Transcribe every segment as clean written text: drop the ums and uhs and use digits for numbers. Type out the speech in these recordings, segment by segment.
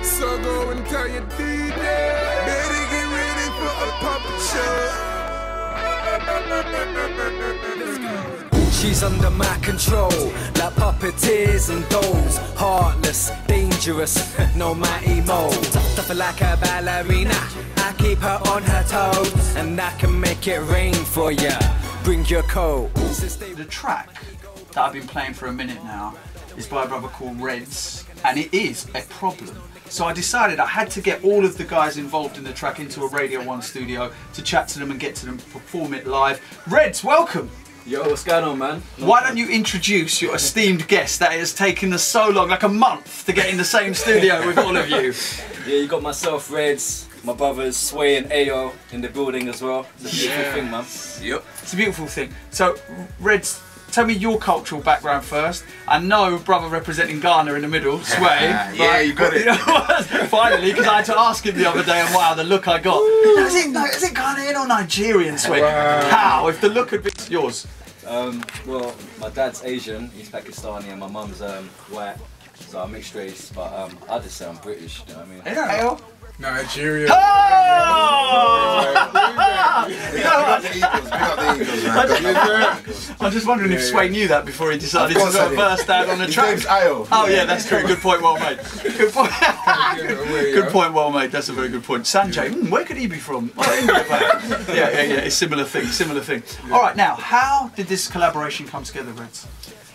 So go and tell your DJ, better get ready for a puppet show. Let's go. She's under my control, like puppeteers and dolls. Heartless, dangerous, no mighty mole. Tough like a ballerina, I keep her on her toes, and I can make it rain for ya. Bring your coat. The track that I've been playing for a minute now is by a brother called Redzz, and it is a problem. So I decided I had to get all of the guys involved in the track into a Radio 1 studio to chat to them and get to them perform it live. Redzz, welcome! Yo, what's going on, man? Why don't you introduce your esteemed guest that has taken us so long, like a month, to get in the same studio with all of you? Yeah, you got myself, Redzz, my brothers Sway and Ayo in the building as well. It's a beautiful thing, man. Yep. It's a beautiful thing. So, Redzz, tell me your cultural background first. I know brother representing Ghana in the middle, Sway. Yeah, you got it. You know what? Finally, because I had to ask him the other day, and wow, the look I got. Is it Ghanaian or Nigerian, Sway? Wow. How? If the look had been yours. Well, my dad's Asian, he's Pakistani, and my mum's white, so I'm mixed race, but I just say I'm British, you know what I mean? Ayo? Nigeria. Oh! Big up the Eagles, man. I'm just wondering if Sway knew that before he decided to sort of burst out on the track. His name's Ayo. Oh yeah, that's true. Good point, well made. Good point. Good point, well made. That's a very good point. Sanjay, where could he be from? Oh, India, mate. Yeah. It's similar thing. All right, now, how did this collaboration come together, Redzz?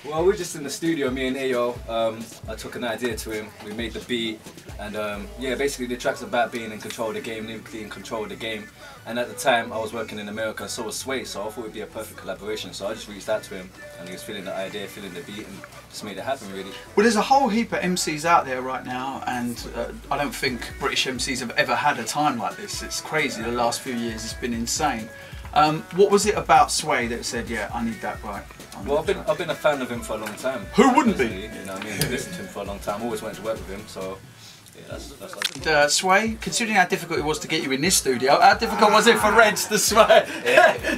Well, we're just in the studio, me and Ayo. I took an idea to him, we made the beat, and yeah, basically the track's about being in control of the game, lyrically in control of the game. And at the time, I was working in America, so was Sway, so I thought it would be a perfect collaboration. So I just reached out to him, and he was feeling the idea, feeling the beat, and just made it happen, really. Well, there's a whole heap of MCs out there right now, and I don't think British MCs have ever had a time like this. It's crazy. The last few years, it's been insane. What was it about Sway that said, yeah, I need that right? Well, I've been a fan of him for a long time. Who wouldn't be? You know what I mean? I've listened to him for a long time. Always wanted to work with him. So yeah, that's Sway, considering how difficult it was to get you in this studio, how difficult was it for Redzz to Sway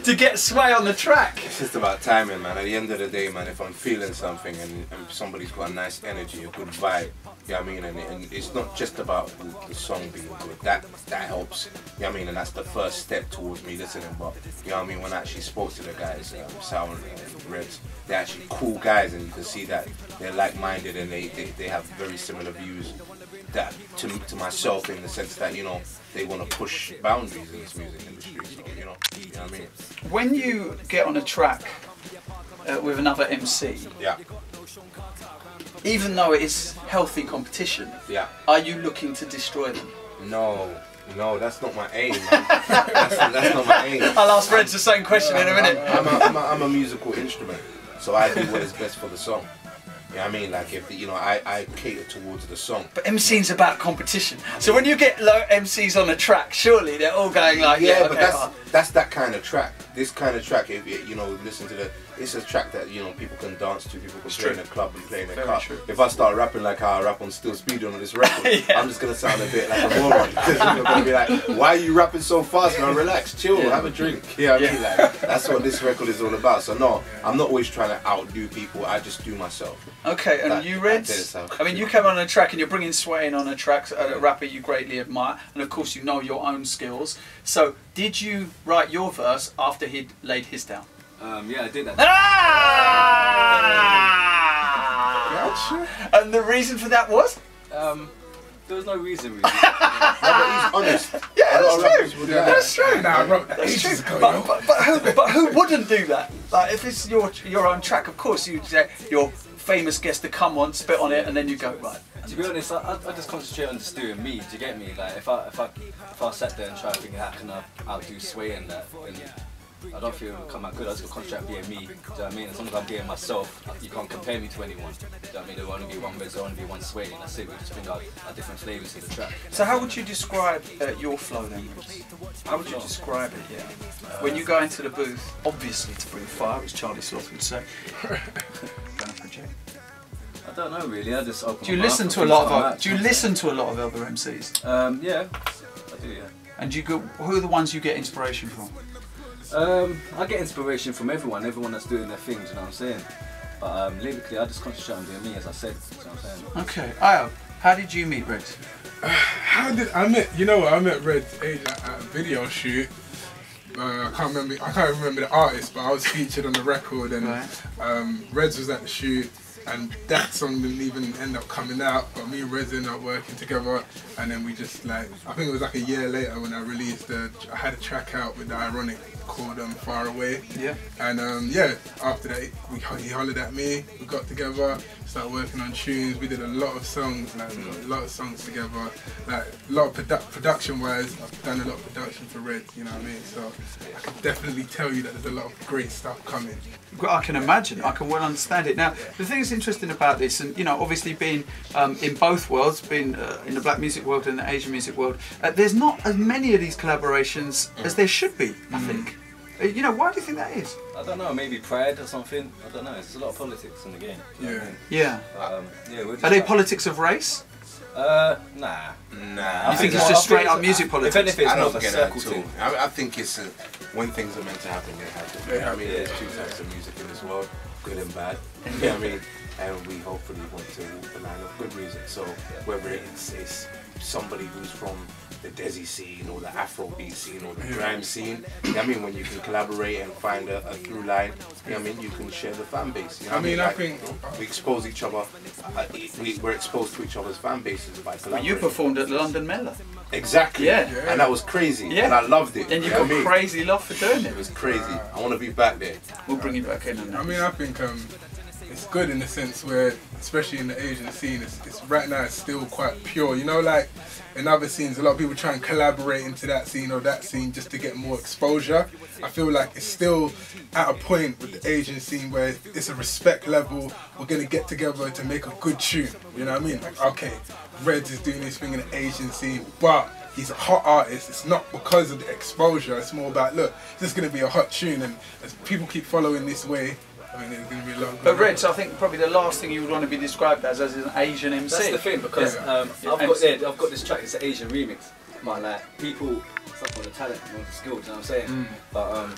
to get Sway on the track? It's just about timing, man. At the end of the day, man, if I'm feeling something and somebody's got a nice energy, a good vibe, you know what I mean? And it's not just about the song being good. That helps, you know what I mean? And that's the first step towards me listening. But you know what I mean? When I actually spoke to the guys, Sal and Redzz, they're actually cool guys, and you can see that they're like-minded and they have very similar views that to myself, in the sense that, you know, they want to push boundaries in this music industry. So you know what I mean? When you get on a track with another MC, yeah, even though it is healthy competition, yeah, are you looking to destroy them? No, that's not my aim, man. that's not my aim. I'll ask Redzz the same question in a minute. I'm a musical instrument, so I do what is best for the song. You know what I mean? Like, if you know, I cater towards the song. But MC's about competition. So when you get low MCs on a track, surely they're all going like, yeah, but okay, that's that kind of track. This kind of track, if you know, listen to it's a track that, you know, people can dance to, people can play in a club and play in a car. If I start rapping like how I rap on Still Speeding on this record, I'm just gonna sound a bit like a moron. Because people are gonna be like, why are you rapping so fast, man? Relax, chill, have a drink. You know what I mean? Like, that's what this record is all about. So no, I'm not always trying to outdo people. I just do myself. Okay, and you, Redzz? I mean, you came on a track and you're bringing Sway in on a track, a rapper you greatly admire, and of course you know your own skills. So, did you write your verse after he'd laid his down? Yeah, I did that. Gotcha. And the reason for that was? There was no reason, really. But he's honest. Yeah, that's true. That's true. Nah, I wrote that ages ago, but who wouldn't do that? Like, if it's your own track, of course you'd say your famous guest to come on, spit on it, and then you go, right. To be honest, I just concentrate on just doing me. Do you get me? Like, if I sat there and try to think how can I outdo Sway and that, then I don't feel it will come out good. I just got to concentrate on being me. Do you know what I mean? As long as I'm being myself, you can't compare me to anyone. Do you know what I mean? There will only be one Redzz, there will only be one Sway, and that's it. We just bring out different flavours to the track. So how would you describe your flow then, Redzz? How would you describe it, yeah? When you go into the booth, obviously to breathe fire, as Charlie Sloth would say. Gonna project. I don't know really. I just open. Do you listen to a lot of? Do you listen to a lot of other MCs? Yeah, I do. Yeah. And do you go? Who are the ones you get inspiration from? I get inspiration from everyone that's doing their thing. Do you know what I'm saying? But lyrically, I just concentrate on doing me, as I said. You know what I'm saying? Okay, Ayo, how did you meet Redzz? How did I met? You know what? I met Redzz at a video shoot. I can't remember the artist, but I was featured on the record, and Redzz was at the shoot, and that song didn't even end up coming out. But me and Redzz ended up working together, and then we just like, I think it was like a year later when I released I had a track out with the Ironic called Far Away. Yeah. And yeah, after that he hollered at me. We got together, started working on tunes. We did a lot of songs, like a lot of songs together. Like a lot of production-wise, I've done a lot of production for Redzz. You know what I mean? So I can definitely tell you that there's a lot of great stuff coming. I can imagine. I can well understand it. Now, the thing that's interesting about this, and you know, obviously being in both worlds, being in the black music world and the Asian music world, there's not as many of these collaborations as there should be, I think. You know, why do you think that is? I don't know, maybe pride or something. I don't know. There's a lot of politics in the game. Yeah. Yeah. Yeah. Are they politics of race? Nah. You think it's just straight up music politics? If anything, it's I more don't of a get circle that too. thing. I think it's when things are meant to happen, they happen. You know what I mean? There's two types of music in this world, good and bad. You know what I mean? And we hopefully want to walk the line of good music. So whether it's somebody who's from the Desi scene or the Afrobeat scene or the grime scene, you know what I mean? When you can collaborate and find a through line, you know what I mean? You can share the fan base. You know what I mean? I think we expose each other. We're exposed to each other's fan bases by collaborating. You performed at London Mellow. Exactly. Yeah. And that was crazy. Yeah. And I loved it. And you know got what I mean? crazy love for doing it. It was crazy. I want to be back there. We'll bring you back in on that. I mean, I think it's good in the sense where, especially in the Asian scene, it's right now it's still quite pure. You know, like in other scenes, a lot of people try and collaborate into that scene or that scene just to get more exposure. I feel like it's still at a point with the Asian scene where it's a respect level. We're gonna get together to make a good tune. You know what I mean? Like, okay, Redzz is doing this thing in the Asian scene, but he's a hot artist. It's not because of the exposure. It's more about, look, this is gonna be a hot tune, and as people keep following this way, I mean, there's going to be a lot. But Redzz, I think probably the last thing you would want to be described as an Asian MC. That's the thing, because I've got this track. It's an Asian remix. Man, like people, stuff on the talent, on the skill. Do you know what I'm saying? But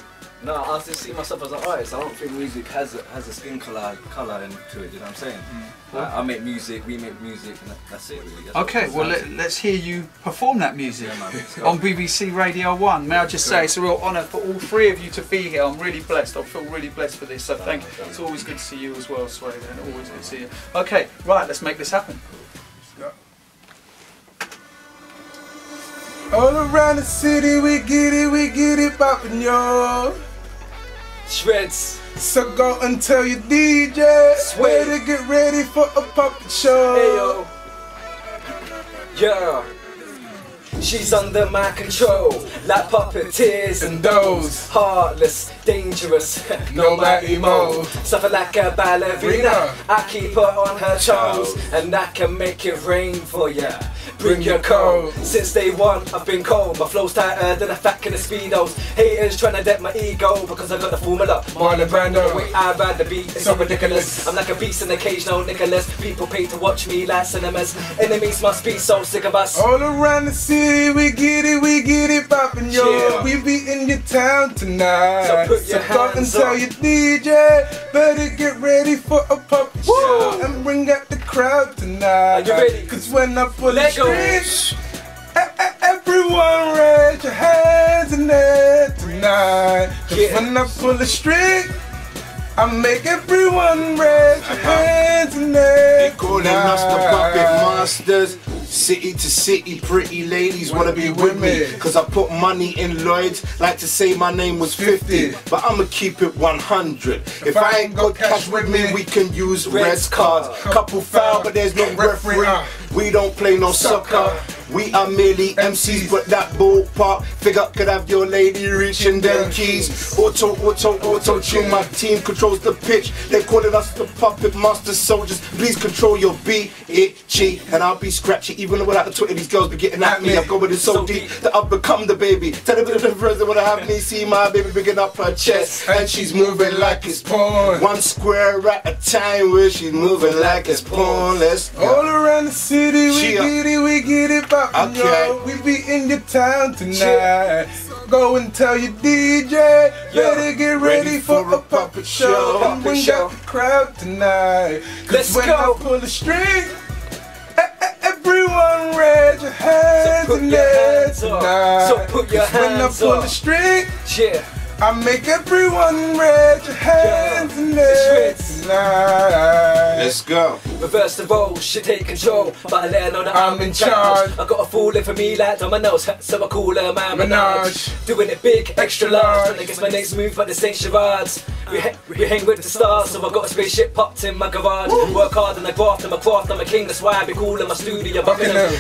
no, I just see myself as an artist. I don't think music has a skin colour into it. You know what I'm saying? Like, I make music, we make music, and that's it really. That's okay, well let's hear you perform that music on BBC Radio 1. May I just say, it's a real honour for all three of you to be here. I'm really blessed. I feel really blessed for this. So thank you. It's always good to see you as well, Sway. And always good to see you. Okay, right, let's make this happen. All around the city, we get it poppin', yo. Redzz. So go and tell your DJ, Sway to get ready for a puppet show. Hey, yo. Yeah. She's under my control, like puppeteers And those heartless, dangerous, no mighty mo. Suffer like a ballerina, I keep her on her toes, and I can make it rain for ya. Bring your coat. Since day one, I've been cold. My flow's tighter than a fat can of speedos. Haters trying to deck my ego because I got the formula. Marlon Brando, the way I ride the beat, it's so ridiculous. I'm like a beast in the cage, no Nicholas. People pay to watch me like cinemas. Enemies must be so sick of us. all around the city, we get it poppin', yo. Yeah. We be in your town tonight. So put your go and hands tell up. your DJ, better get ready for a puppet show and bring out the crowd tonight. Are you ready? Cause when I pull the Let go. strings, everyone raise your hands in there tonight. Cause Yeah. when I pull the string, I make everyone raise your hands in there. They calling us the puppet masters. City to city, pretty ladies wanna be with me. Cause I put money in Lloyd's, like to say my name was 50. But I'ma keep it 100. If I ain't got cash with me, we can use Redzz cards. Couple foul, but there's no referee. We don't play no soccer. We are merely MCs, but that ballpark figure could have your lady reaching them keys. Auto tune, my team controls the pitch. They calling us the puppet master soldiers. Please control your beat, itchy, and I'll be scratchy. Even without the Twitter, these girls be getting at me. I go with it so deep that I've become the baby. Tell them the friends that wanna have me see my baby picking up her chest, and she's moving like it's porn. One square at a time, where she's moving like it's porn. Let's go. All around the city, we get it poppin', Okay. yo. We be in your town tonight. Go and tell your DJ, better get ready for a puppet show and bring out the crowd tonight. Cause Let's when go. I pull the string, everyone raise your put your hands up. So put your When I hands pull the up. string, Yeah. I make everyone raise your hands and legs tonight. Let's go. Reverse the roles, she take control, but I let her know that I'm in charge. I got a fool in for me like dominoes, so I call her my menage. Doing it big, extra large, trying to get my next move, but this ain't charades. We hang with the stars, so I got a spaceship popped in my garage. Work hard and I graft, I'm a craft, I'm a king, that's why I be cool in my studio.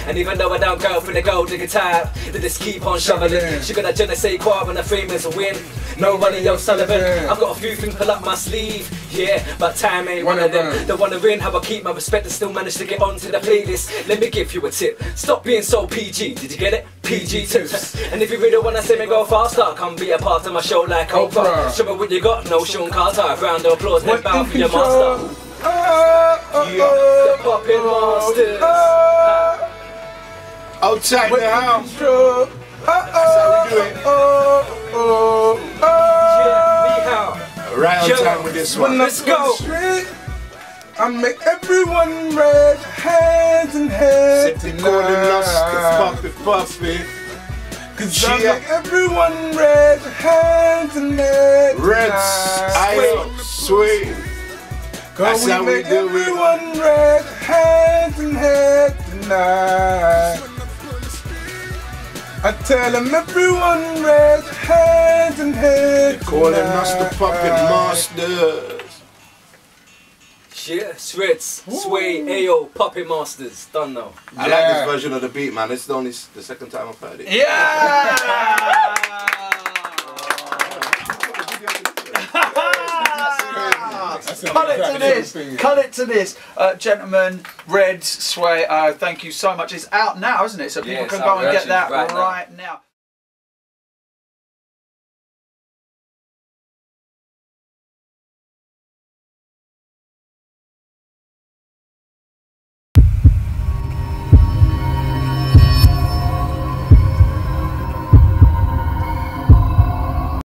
And even though I don't go for the gold digger type, they just keep on shoveling. She got a je ne sais quoi when the frame is a win. No money, yo Sullivan. I've got a few things pull up my sleeve, yeah, but time ain't one of them. Don't wanna win, how I keep my respect and still manage to get onto the playlist. Let me give you a tip. Stop being so PG. Did you get it? PG tips. And if you really wanna see me go faster, come be a part of my show like Oprah. Show me what you got. No Sean Carter. Round of applause. Then bow for your master. The poppin' monsters. Outside the house. That's how we do it. Right on time with this one. Let's go. I make everyone raise your hands and heads Sit calling us, puppy. Cause I make everyone raise your hands and heads Redzz, Ayomusic Sway. Cause we how we make do it. everyone raise your hands and heads tonight. I tell them everyone raise your hands and heads Calling us the puppet masters. Yes, Redzz, Sway, Ayo, Puppet Masters, done now. I like this version of the beat, man. It's only the second time I've heard it. Yeah! Cut it to this. Gentlemen, Redzz, Sway, thank you so much. It's out now, isn't it? So people can go and get that right now.